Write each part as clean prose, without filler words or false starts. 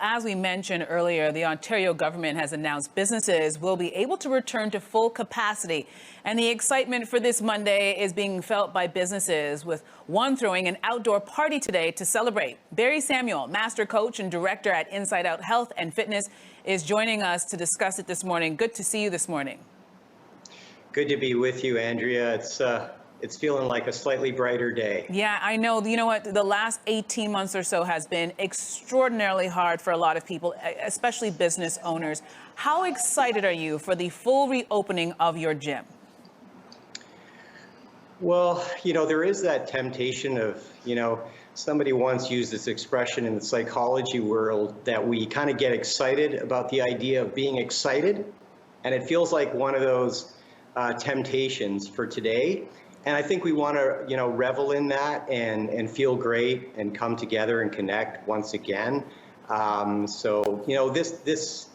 As we mentioned earlier, the Ontario government has announced businesses will be able to return to full capacity. And the excitement for this Monday is being felt by businesses, with one throwing an outdoor party today to celebrate. Barry Samuel, master coach and director at Inside Out Health and Fitness, is joining us to discuss it this morning. Good to see you this morning. Good to be with you, Andrea. It's feeling like a slightly brighter day. Yeah, I know. You know what? The last 18 months or so has been extraordinarily hard for a lot of people, especially business owners. How excited are you for the full reopening of your gym? Well, there is that temptation of, somebody once used this expression in the psychology world that we kind of get excited about the idea of being excited. And it feels like one of those temptations for today. And I think we want to, revel in that and feel great and come together and connect once again. This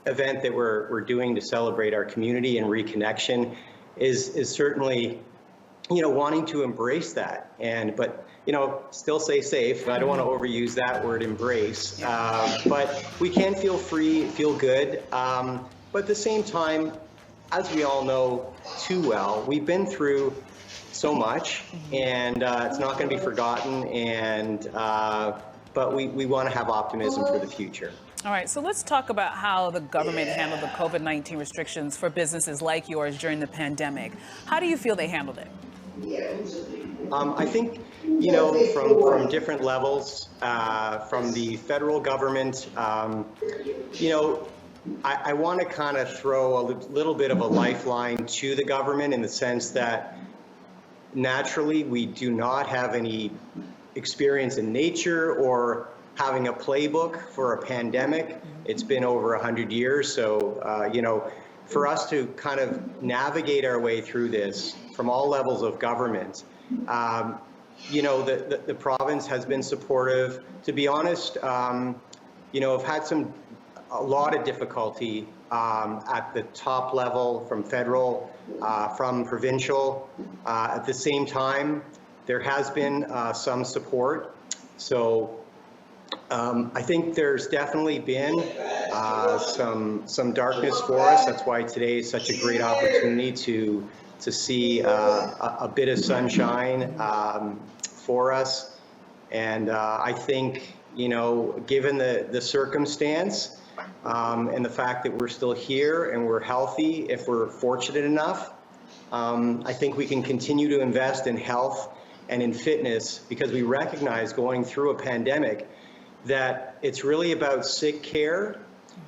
event that we're doing to celebrate our community and reconnection is certainly, wanting to embrace that. But still stay safe. I don't want to overuse that word, embrace. But we can feel free, feel good. But at the same time, as we all know too well, we've been through so much, and it's not going to be forgotten. But we want to have optimism for the future. All right, so let's talk about how the government handled the COVID-19 restrictions for businesses like yours during the pandemic. How do you feel they handled it? I think, from different levels, from the federal government, I want to kind of throw a little bit of a lifeline to the government, in the sense that naturally we do not have any experience in nature or having a playbook for a pandemic. It's been over 100 years. So, for us to kind of navigate our way through this from all levels of government, the province has been supportive. To be honest, I've had a lot of difficulty at the top level, from federal, from provincial. At the same time, there has been some support. So I think there's definitely been some darkness for us. That's why today is such a great opportunity to see a bit of sunshine for us. And I think, given the circumstance, and the fact that we're still here and we're healthy, if we're fortunate enough, I think we can continue to invest in health and in fitness, because we recognize, going through a pandemic, that it's really about sick care,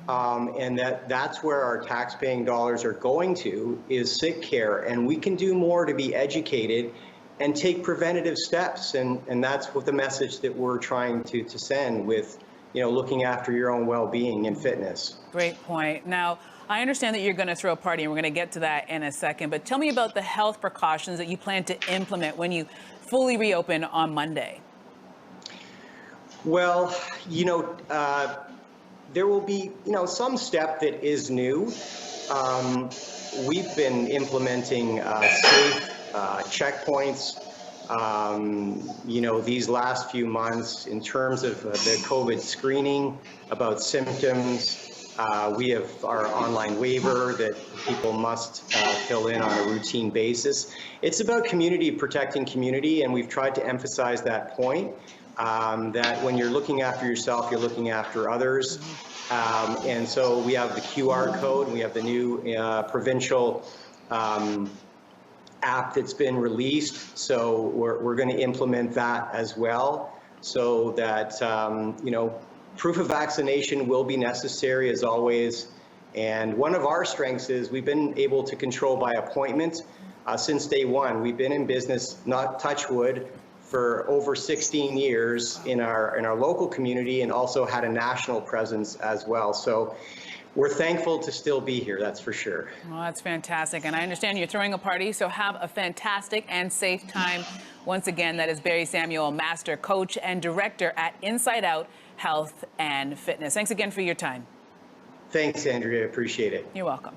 and that's where our tax-paying dollars are going to, is sick care. And we can do more to be educated and take preventative steps. And that's what the message that we're trying to send with, looking after your own well-being and fitness. Great point. Now, I understand that you're going to throw a party, and we're going to get to that in a second. But tell me about the health precautions that you plan to implement when you fully reopen on Monday. Well, there will be, some step that is new. We've been implementing safe checkpoints, these last few months, in terms of the COVID screening about symptoms. We have our online waiver that people must fill in on a routine basis. It's about community, protecting community, and we've tried to emphasize that point, that when you're looking after yourself, you're looking after others. And so we have the QR code, we have the new provincial app that's been released. So we're going to implement that as well, so that, proof of vaccination will be necessary, as always. And one of our strengths is we've been able to control by appointment since day one. We've been in business, not touch wood, for over 16 years in our local community, and also had a national presence as well. So we're thankful to still be here, that's for sure. Well, that's fantastic. And I understand you're throwing a party, so have a fantastic and safe time. Once again, that is Barry Samuel, master coach and director at Inside Out Health and Fitness. Thanks again for your time. Thanks, Andrea. Appreciate it. You're welcome.